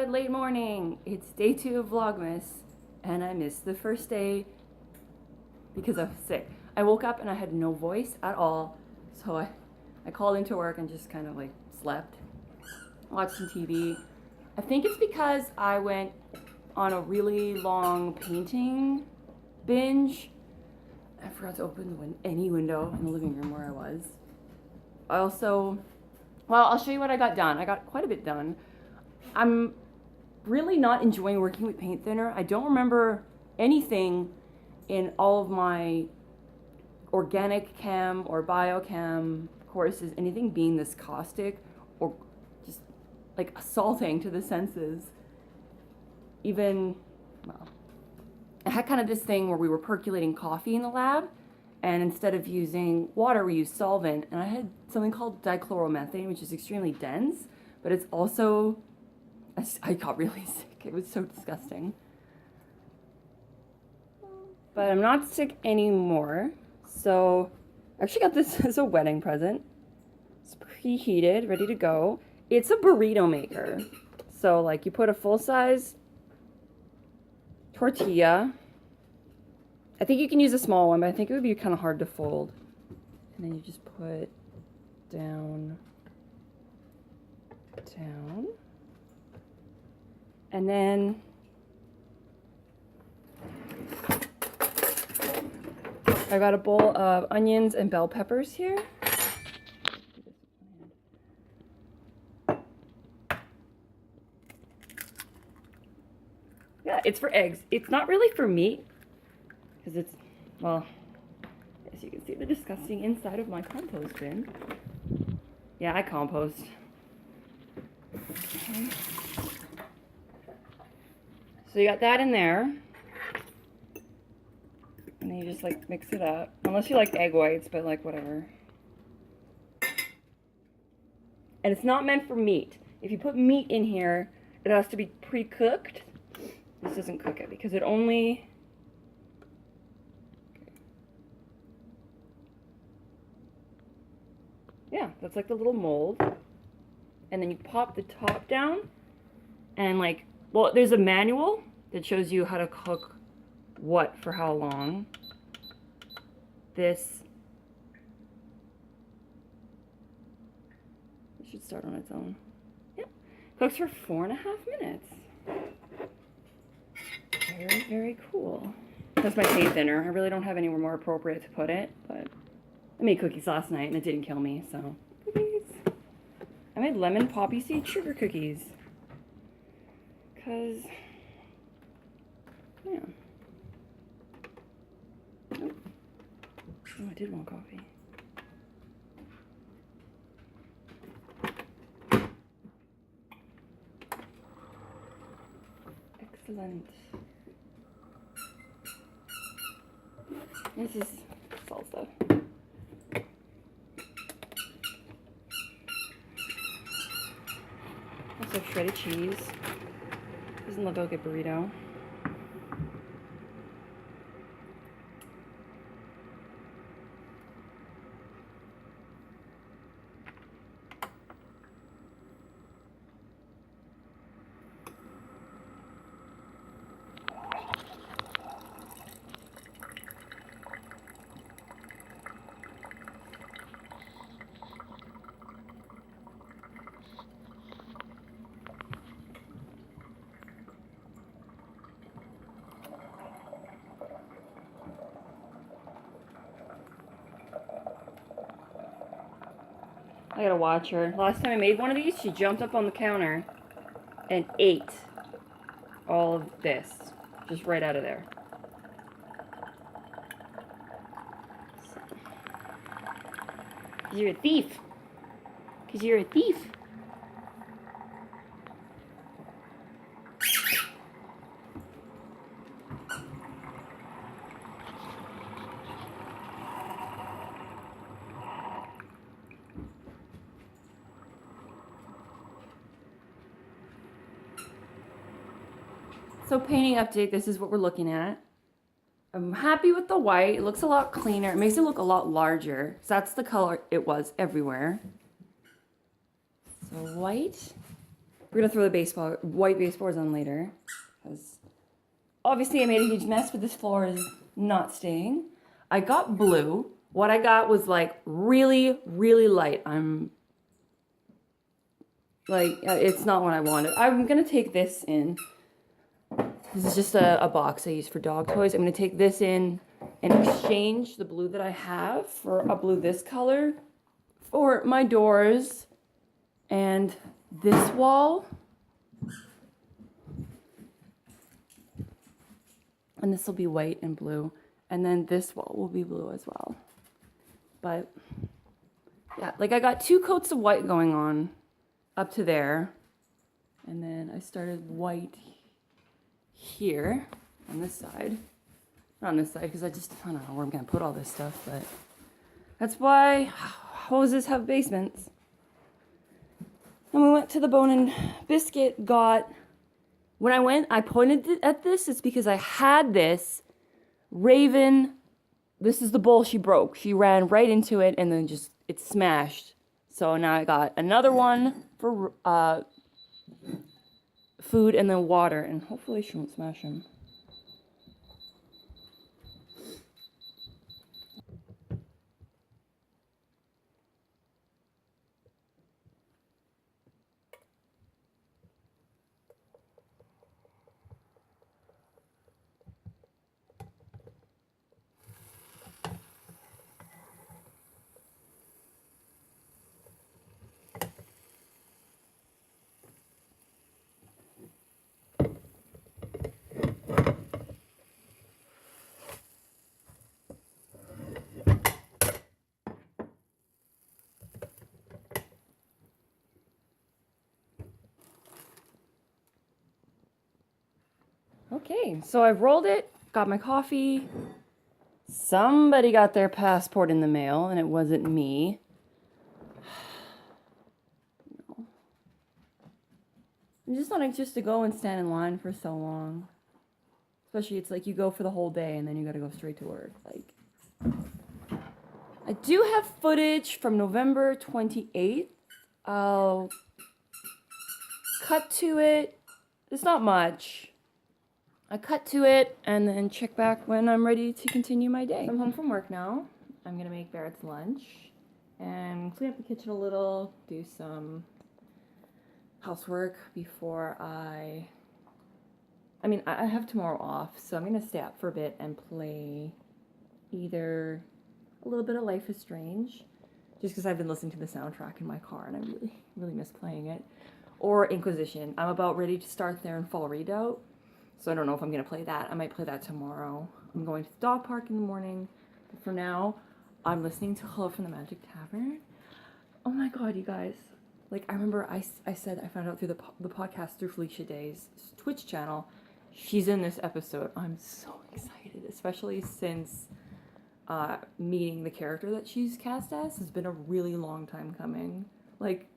good late morning. It's day 2 of Vlogmas, and I missed the first day because I was sick. I woke up and I had no voice at all, so I called into work and just kind of like slept, watched some TV. I think it's because I went on a really long painting binge. I forgot to open any window in the living room where I was. I also, well, I'll show you what I got done. I got quite a bit done. I'm really not enjoying working with paint thinner. I don't remember anything in all of my organic chem or biochem courses, anything being this caustic or just like assaulting to the senses. Even, well, I had kind of this thing where we were percolating coffee in the lab, and instead of using water, we used solvent, and I had something called dichloromethane, which is extremely dense, but it's also, I got really sick. It was so disgusting. But I'm not sick anymore, so I actually got this as a wedding present. It's preheated, ready to go. It's a burrito maker. So like you put a full-size tortilla. I think you can use a small one, but I think it would be kind of hard to fold. And then you just put down. And then I got a bowl of onions and bell peppers here. Yeah, it's for eggs. It's not really for meat, because it's, well, as you can see, the disgusting inside of my compost bin. Yeah, I compost. Okay. So you got that in there. And then you just like mix it up. Unless you like egg whites, but like whatever. And it's not meant for meat. If you put meat in here, it has to be pre-cooked. This doesn't cook it because it only... Yeah, that's like the little mold. And then you pop the top down and like, well, there's a manual that shows you how to cook what for how long. This it should start on its own. Yep. Cooks for 4.5 minutes. Very, very cool. That's my paint thinner. I really don't have anywhere more appropriate to put it, but I made cookies last night and it didn't kill me, so cookies. I made lemon poppy seed sugar cookies. Cause, yeah. Oh, I did want coffee. Excellent. This is salsa. Also shredded cheese. Doesn't look like a burrito. I gotta watch her. Last time I made one of these, she jumped up on the counter and ate all of this. Just right out of there. Because you're a thief. Because you're a thief. So painting update, this is what we're looking at. I'm happy with the white. It looks a lot cleaner. It makes it look a lot larger. So that's the color it was everywhere. So white. We're gonna throw the white baseboards on later. Because obviously I made a huge mess, but this floor is not staying. I got blue. What I got was like really, really light. It's not what I wanted. I'm gonna take this in. This is just a box I use for dog toys. I'm gonna take this in and exchange the blue that I have for a blue this color for my doors and this wall. And this will be white and blue. And then this wall will be blue as well. But yeah, like I got 2 coats of white going on up to there. And then I started white here on this side. Not on this side because I don't know where I'm going to put all this stuff. But that's why houses have basements. And we went to the Bone and Biscuit, when I went, I pointed at this. It's because I had this. Raven, this is the bowl she broke. She ran right into it and then it smashed. So now I got another one for food and then water. And hopefully she won't smash them. Okay, so I've rolled it, got my coffee. Somebody got their passport in the mail, and it wasn't me. No. I'm just not anxious to go and stand in line for so long. Especially, it's like you go for the whole day, and then you gotta go straight to work. Like, I do have footage from November 28th. I'll cut to it. It's not much. I cut to it and then check back when I'm ready to continue my day. I'm home from work now. I'm gonna make Barrett's lunch and clean up the kitchen a little, do some housework before I have tomorrow off, so I'm gonna stay up for a bit and play either a little bit of Life is Strange, just because I've been listening to the soundtrack in my car and I really, really miss playing it, or Inquisition. I'm about ready to start there in Fall Redoubt. So I don't know if I'm going to play that. I might play that tomorrow. I'm going to the dog park in the morning. But for now, I'm listening to Hello from the Magic Tavern. Oh my god, you guys. Like, I remember I said I found out through the podcast through Felicia Day's Twitch channel. She's in this episode. I'm so excited, especially since meeting the character that she's cast as has been a really long time coming. Like,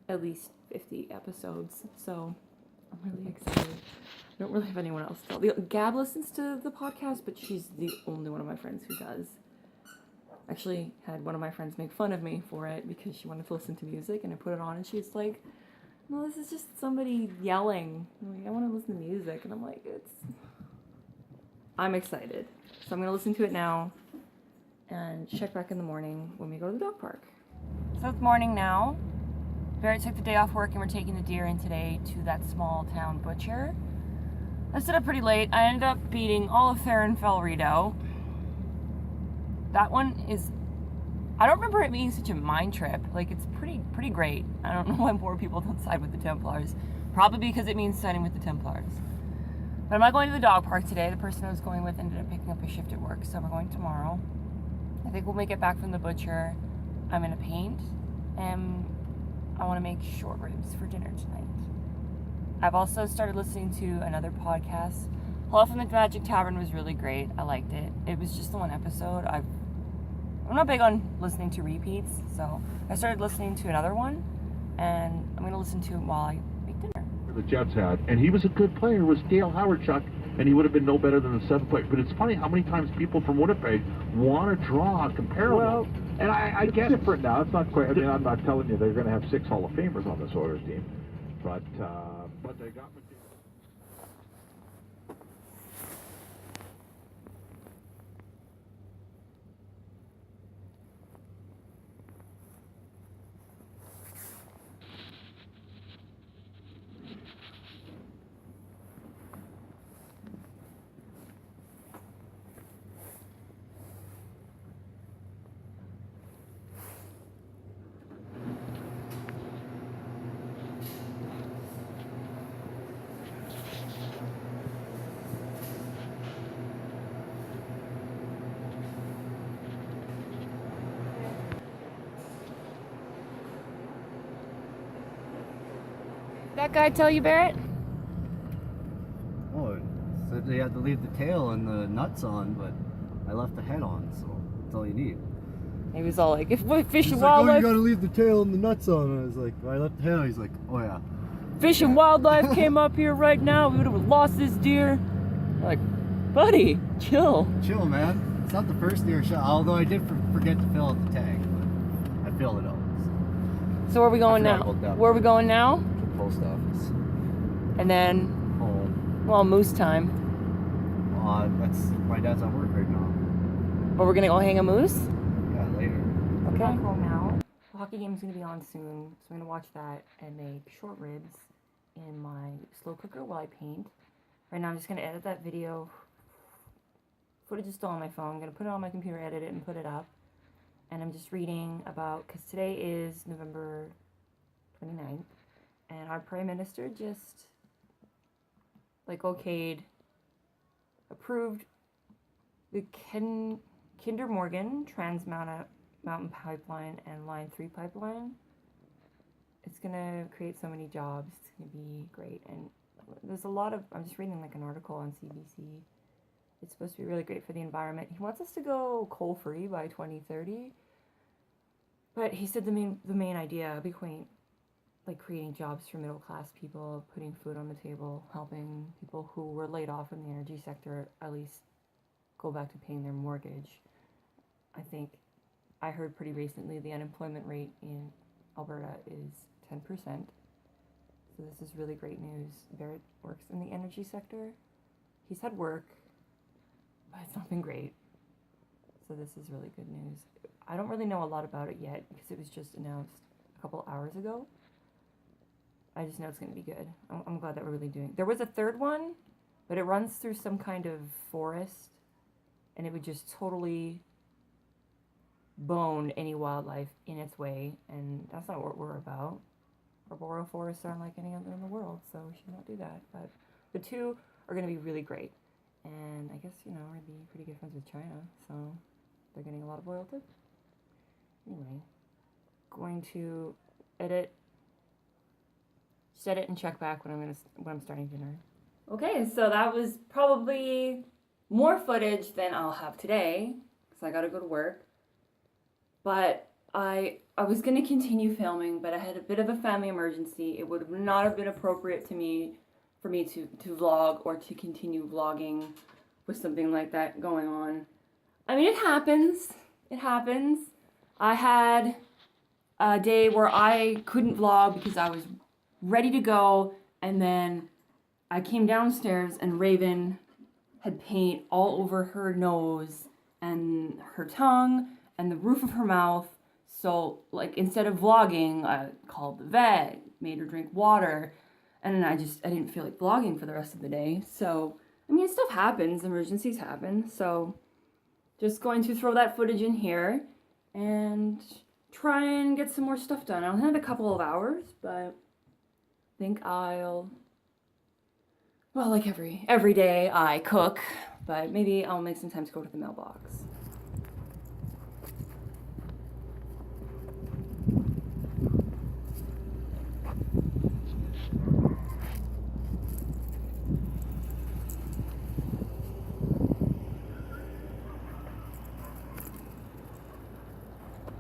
at least 50 episodes. So, I'm really excited. I don't really have anyone else to tell. Gab listens to the podcast, but she's the only one of my friends who does. Actually, had one of my friends make fun of me for it because she wanted to listen to music, and I put it on, and she's like, "No, this is just somebody yelling. Like, I want to listen to music," and I'm like, I'm excited. So I'm gonna listen to it now, and check back in the morning when we go to the dog park. So it's morning now. Barrett took the day off work, and we're taking the deer in today to that small town butcher. I stood up pretty late. I ended up beating all of Fell Redoubt. That one is... I don't remember it being such a mind trip. Like, it's pretty great. I don't know why more people don't side with the Templars. Probably because it means siding with the Templars. But I'm not going to the dog park today. The person I was going with ended up picking up a shift at work, so we're going tomorrow. I think we'll make it back from the butcher. I'm gonna paint, and I want to make short ribs for dinner tonight. I've also started listening to another podcast. Hello from the Magic Tavern was really great. I liked it. It was just the one episode. I'm not big on listening to repeats, so I started listening to another one, and I'm going to listen to it while I make dinner. The Jets had, and he was a good player, was Dale Howard-Chuck, and he would have been no better than the 7th player. But it's funny how many times people from Winnipeg want to draw a comparable. Well, and I it's guess different now. It's not quite. I mean, I'm not telling you they're going to have 6 Hall of Famers on this Oilers team, But they got me. That guy tell you, Barrett? Oh, it said they had to leave the tail and the nuts on, but I left the head on, so that's all you need. He was all like, if we're fish He's and like, wildlife, oh, you gotta leave the tail and the nuts on. And I was like, I left the head on. He's like, oh yeah. fish and wildlife came up here right now, we would have lost this deer. I'm like, buddy, chill. Chill, man. It's not the first deer shot, although I did forget to fill out the tag, but I filled it out. So where are we going I now? forgot about that Where are we part. going now? To the post office. And then, Home. well, moose time. That's my dad's at work right now. But we're gonna go hang a moose? Yeah, later. Okay. Back home now. The hockey game's gonna be on soon, so I'm gonna watch that and make short ribs in my slow cooker while I paint. Right now I'm just gonna edit that video. Footage is still on my phone. I'm gonna put it on my computer, edit it, and put it up. And I'm just reading about, because today is November 29th, and our Prime Minister just, like, approved the Kinder Morgan Trans Mountain Pipeline and Line 3 pipeline. It's gonna create so many jobs. It's gonna be great. And there's a lot of, I'm just reading like an article on CBC. It's supposed to be really great for the environment. He wants us to go coal-free by 2030. But he said the main idea would be quaint, like creating jobs for middle-class people, putting food on the table, helping people who were laid off in the energy sector at least go back to paying their mortgage. I think I heard pretty recently the unemployment rate in Alberta is 10%. So this is really great news. Barrett works in the energy sector. He's had work, but it's not been great. So this is really good news. I don't really know a lot about it yet because it was just announced a couple hours ago. I just know it's going to be good. I'm glad that we're really doing. There was a third one, but it runs through some kind of forest, and it would just totally bone any wildlife in its way, and that's not what we're about. Arboreal forests aren't like any other in the world, so we should not do that. But the two are going to be really great. And I guess, we're going to be pretty good friends with China, so they're getting a lot of oil too. Anyway, going to edit and check back when I'm starting dinner. Okay, so that was probably more footage than I'll have today, because I got to go to work. But I was going to continue filming, but I had a bit of a family emergency. It would not have been appropriate for me to vlog or to continue vlogging with something like that going on. I mean, it happens. It happens. I had a day where I couldn't vlog because I was ready to go, and then I came downstairs and Raven had paint all over her nose and her tongue and the roof of her mouth. So, like, instead of vlogging, I called the vet, made her drink water, and then I didn't feel like vlogging for the rest of the day. So, I mean, stuff happens, emergencies happen, so just going to throw that footage in here and try and get some more stuff done. I only have a couple of hours, but I think I'll, well, like every day I cook, but maybe I'll make some time to go to the mailbox.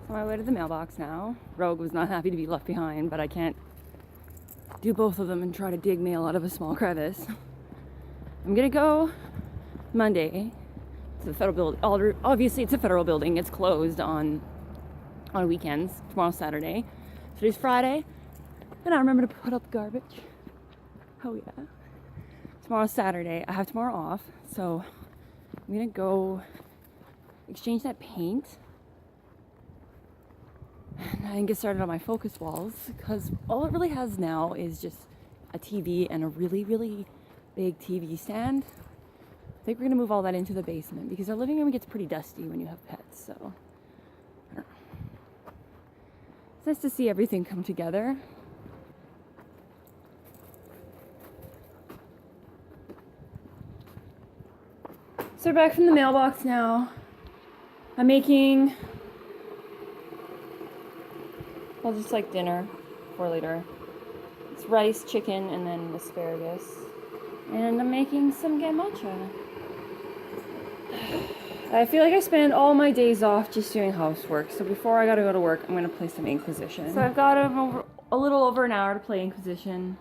On my way to the mailbox now. Rogue was not happy to be left behind, but I can't do both of them and try to dig mail out of a small crevice. I'm gonna go Monday to the federal building. Obviously, it's a federal building. It's closed on weekends. Tomorrow's Saturday. Today's Friday. And I remember to put out the garbage. Oh yeah. Tomorrow's Saturday. I have tomorrow off, so I'm gonna go exchange that paint and I can get started on my focus walls, because all it really has now is just a TV and a really, really big TV stand. I think we're gonna move all that into the basement because our living room gets pretty dusty when you have pets, so I don't know. It's nice to see everything come together. So we're back from the mailbox now. I'm making, well, just like dinner for later. It's rice, chicken, and then asparagus. And I'm making some gamacha. I feel like I spend all my days off just doing housework. So before I gotta go to work, I'm gonna play some Inquisition. So I've got a little over an hour to play Inquisition.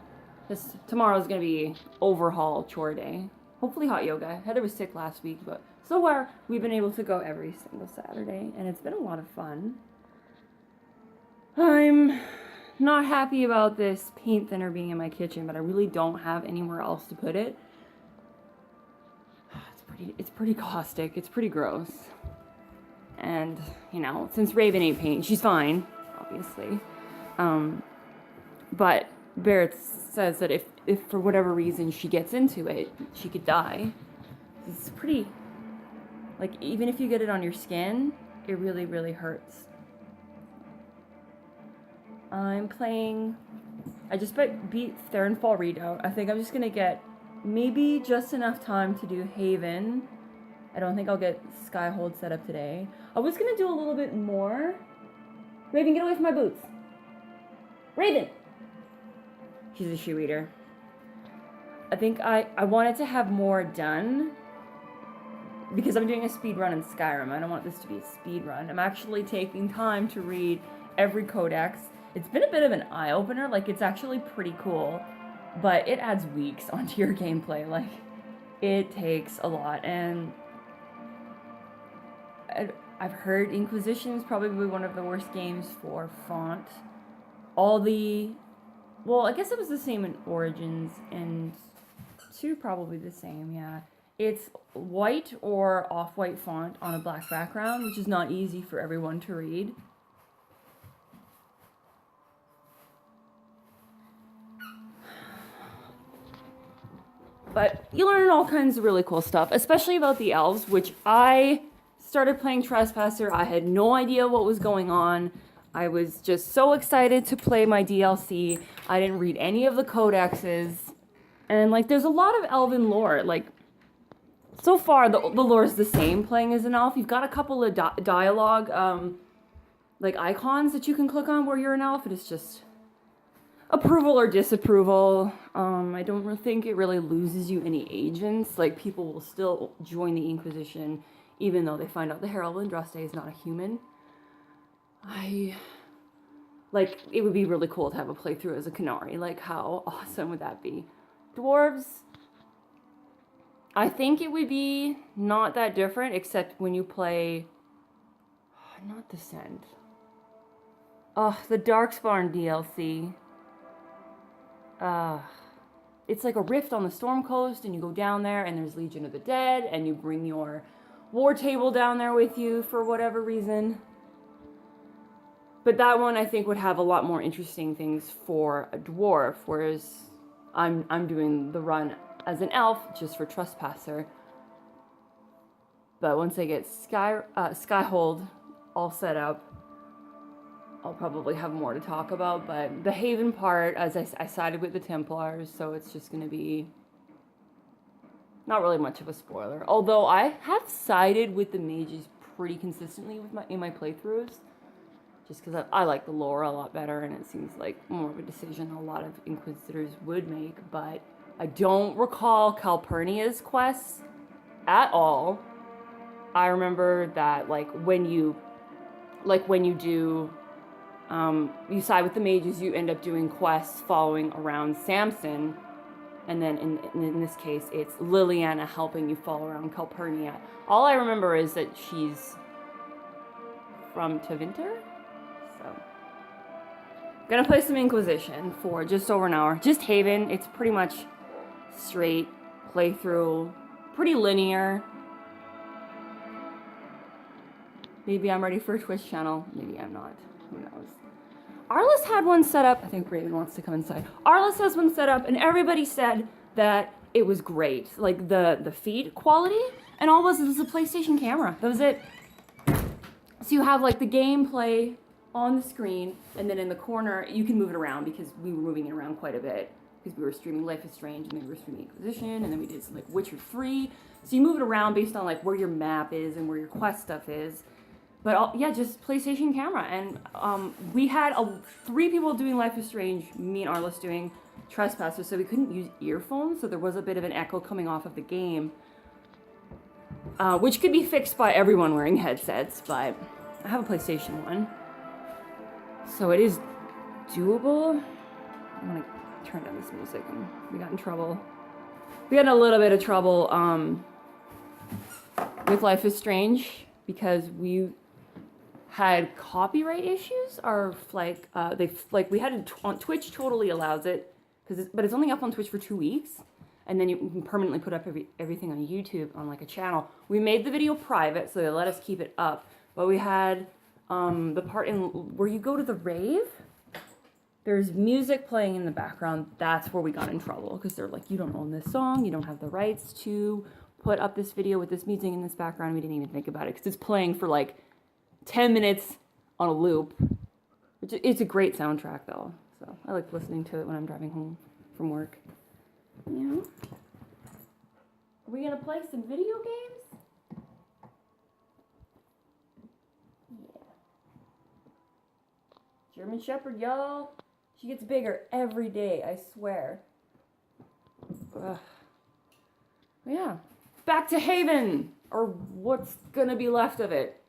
Tomorrow's gonna be overhaul chore day. Hopefully hot yoga. Heather was sick last week, but so far we've been able to go every single Saturday, and it's been a lot of fun. I'm not happy about this paint thinner being in my kitchen, but I really don't have anywhere else to put it. It's pretty caustic. It's pretty gross. And, you know, since Raven ain't paint, she's fine, obviously. But Barrett says that if for whatever reason she gets into it, she could die. It's pretty, like, even if you get it on your skin, it really, really hurts. I'm playing, I just beat Tavern Fall Redoubt. I think I'm just gonna get maybe just enough time to do Haven. I don't think I'll get Skyhold set up today. I was gonna do a little bit more. Raven, get away from my boots. Raven! She's a shoe eater. I think I wanted to have more done because I'm doing a speed run in Skyrim. I don't want this to be a speed run. I'm actually taking time to read every codex. It's been a bit of an eye-opener. Like, it's actually pretty cool, but it adds weeks onto your gameplay. Like, it takes a lot, and I've heard Inquisition is probably one of the worst games for font. Well, I guess it was the same in Origins, and 2 probably the same, yeah. It's white or off-white font on a black background, which is not easy for everyone to read. But you learn all kinds of really cool stuff, especially about the elves, which I started playing Trespasser. I had no idea what was going on. I was just so excited to play my DLC. I didn't read any of the codexes. And, like, there's a lot of elven lore. Like, so far, the lore is the same playing as an elf. You've got a couple of dialogue, like, icons that you can click on where you're an elf. And it's just approval or disapproval. I don't really think it really loses you any agents. Like, people will still join the Inquisition, even though they find out the Herald Andraste is not a human. Like, it would be really cool to have a playthrough as a Canary. Like, how awesome would that be? Dwarves, I think it would be not that different, except when you play, not Descent. The Darkspawn DLC. It's like a rift on the Storm Coast, and you go down there, and there's Legion of the Dead, and you bring your war table down there with you for whatever reason. But that one, I think, would have a lot more interesting things for a dwarf, whereas I'm doing the run as an elf just for Trespasser. But once I get Skyhold all set up, I'll probably have more to talk about. But the Haven part, as I sided with the Templars, so it's just going to be not really much of a spoiler. Although I have sided with the mages pretty consistently in my playthroughs, just because I like the lore a lot better, and it seems like more of a decision a lot of Inquisitors would make. But I don't recall Calpurnia's quests at all. I remember that, when you do, you side with the mages, you end up doing quests following around Samson, and then in this case, it's Liliana helping you follow around Calpurnia. All I remember is that she's from Tevinter. So, Gonna play some Inquisition for just over an hour. Just Haven. It's pretty much straight playthrough. Pretty linear. Maybe I'm ready for a Twitch channel. Maybe I'm not. Who knows? Arliss had one set up. I think Raven wants to come inside. Arliss has one set up, and everybody said that it was great. Like the feed quality, and all it was a PlayStation camera. That was it. So you have like the gameplay on the screen, and then in the corner you can move it around because we were moving it around quite a bit because we were streaming Life is Strange, and then we were streaming Inquisition, and then we did some like Witcher 3. So you move it around based on like where your map is and where your quest stuff is. But yeah, just PlayStation camera. And we had 3 people doing Life is Strange, me and Arliss doing Trespassers, so we couldn't use earphones, so there was a bit of an echo coming off of the game, which could be fixed by everyone wearing headsets, but I have a PlayStation 1, so it is doable. I'm gonna turn down this music, and we got in trouble. We had a little bit of trouble with Life is Strange because we had copyright issues, or like we had it on Twitch. Totally allows it, but it's only up on Twitch for 2 weeks, and then you can permanently put up everything on YouTube on like a channel. We made the video private, so they let us keep it up. But we had the part in where you go to the rave. There's music playing in the background. That's where we got in trouble because they're like, you don't own this song, you don't have the rights to put up this video with this music in this background. We didn't even think about it because it's playing for like 10 minutes on a loop. It's a great soundtrack though, so I like listening to it when I'm driving home from work. Yeah. Are we gonna play some video games? Yeah. German Shepherd, y'all. She gets bigger every day, I swear. Ugh. Yeah. Back to Haven, or what's gonna be left of it.